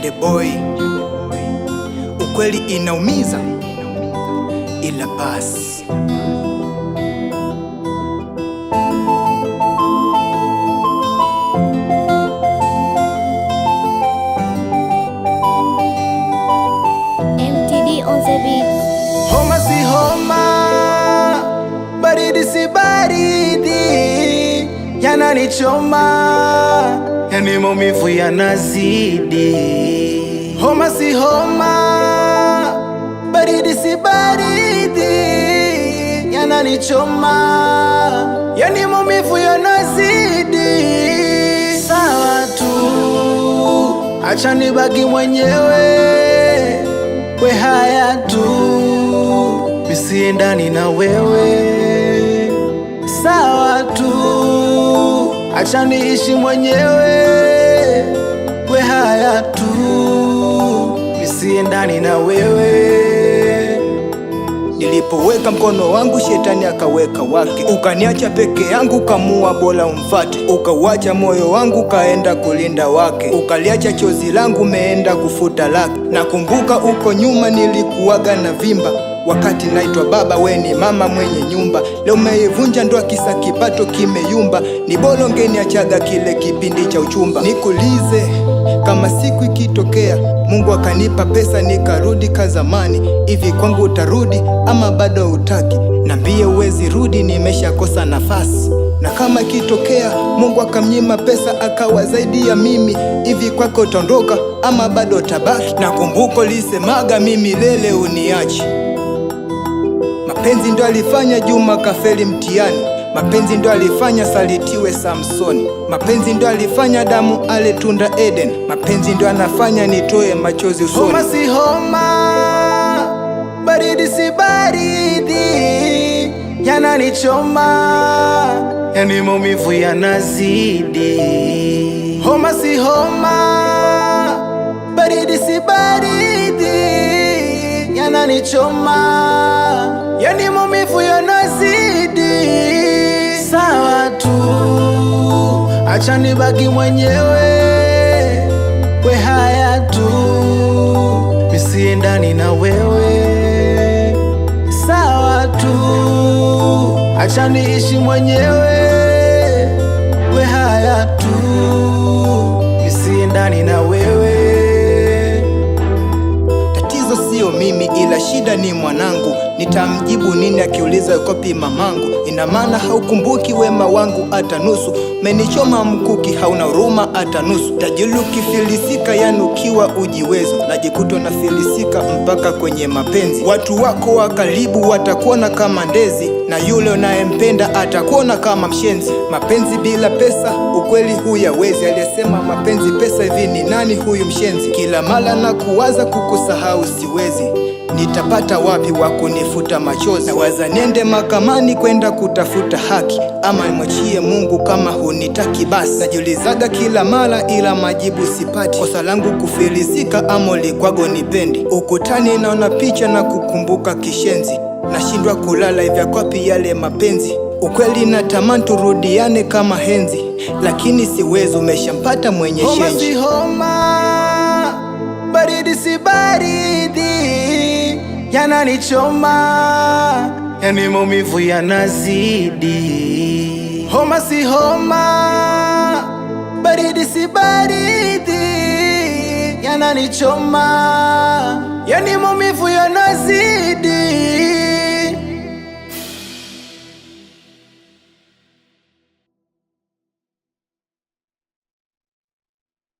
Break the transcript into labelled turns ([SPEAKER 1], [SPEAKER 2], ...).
[SPEAKER 1] Konde Boy. Ukweli inaumiza, ila basi.
[SPEAKER 2] MTD on the beat.
[SPEAKER 1] Homa si homa, baridi si baridi, yananichoma, yani maumivu yanazidi. Homa si homa, baridi si baridi, yananichoma, yani maumivu yanazidi. Sawa tu, acha nibaki mwenyewe, we haya tu, misiendani na wewe. Sawa tu, acha niishi mwenyewe, we haya tu, misiendani na wewe. Nilipoweka mkono wangu shetani akaweka wake, ukaniacha peke yangu kamua bora umfate, ukauacha moyo wangu kaenda kulinda wake, ukaliacha chozi langu meenda kufuta lake. Nakumbuka uko nyuma nilikuwaga na vimba, wakati naitwa baba we ni mama mwenye nyumba. Leo umeivunja ndoa kisa kipato kimeyumba, ni bora ungeniachaga kile kipindi cha uchumba. Nikulize kama siku ikitokea Mungu akanipa pesa nikarudi kazamani, hivi kwangu utarudi ama bado hutaki? Nambie uwezi rudi, nimeshakosa nafasi. Na kama ikitokea Mungu akamnyima pesa akawa zaidi ya mimi, hivi kwako utaondoka ama bado utabaki? Nakumbuka lisemaga mimi milele uniachi. Mapenzi ndo alifanya Juma kafeli mtihani, mapenzi ndo alifanya salitiwe Samsoni, mapenzi ndo alifanya Damu ale tunda Eden, mapenzi ndo anafanya nitoe machozi usoni. Homa si homa, baridi si baridi, yananichoma, yani maumivu yanazidi. Homa si homa, baridi si baridi, yananichoma, yani maumivu yanazidi. Sawa tu, acha nibaki mwenyewe, we haya tu, misiendani na wewe. Sawa tu, acha niishi mwenyewe, we haya tu, misiendani na wewe. Sio mimi ila shida ni mwanangu, nitamjibu nini akiuliza kopi mamangu? Ina maana haukumbuki wema wangu hata nusu, menichoma mkuki hauna huruma hata nusu. Tajiluki filisika yanukiwa ujiwezo, najikuta na filisika mpaka kwenye mapenzi. Watu wako wa karibu watakuona kama ndezi, na yule unayempenda atakuona kama mshenzi. Mapenzi bila pesa ukweli huyawezi, aliyesema mapenzi pesa hivi ni nani huyu mshenzi? Kila mara na kuwaza kukusahau siwezi, nitapata wapi wa kunifuta machozi? Nawaza niende mahakamani kwenda kutafuta haki, ama nimwachie Mungu kama hunitaki basi. Najiulizaga kila mara ila majibu sipati, kosa langu kufilisika ama ulikwago nipendi? Ukutani naona picha na kukumbuka kishenzi, nashindwa kulala hivya kwapi yale mapenzi? Ukweli natamani turudiane kama henzi, lakini siwezi, umeshampata mwenye shenzi. Homa si homa, baridi si baridi, yananichoma, yani maumivu yanazidi. Homa si homa, baridi si baridi, yananichoma, yani maumivu yanazidi.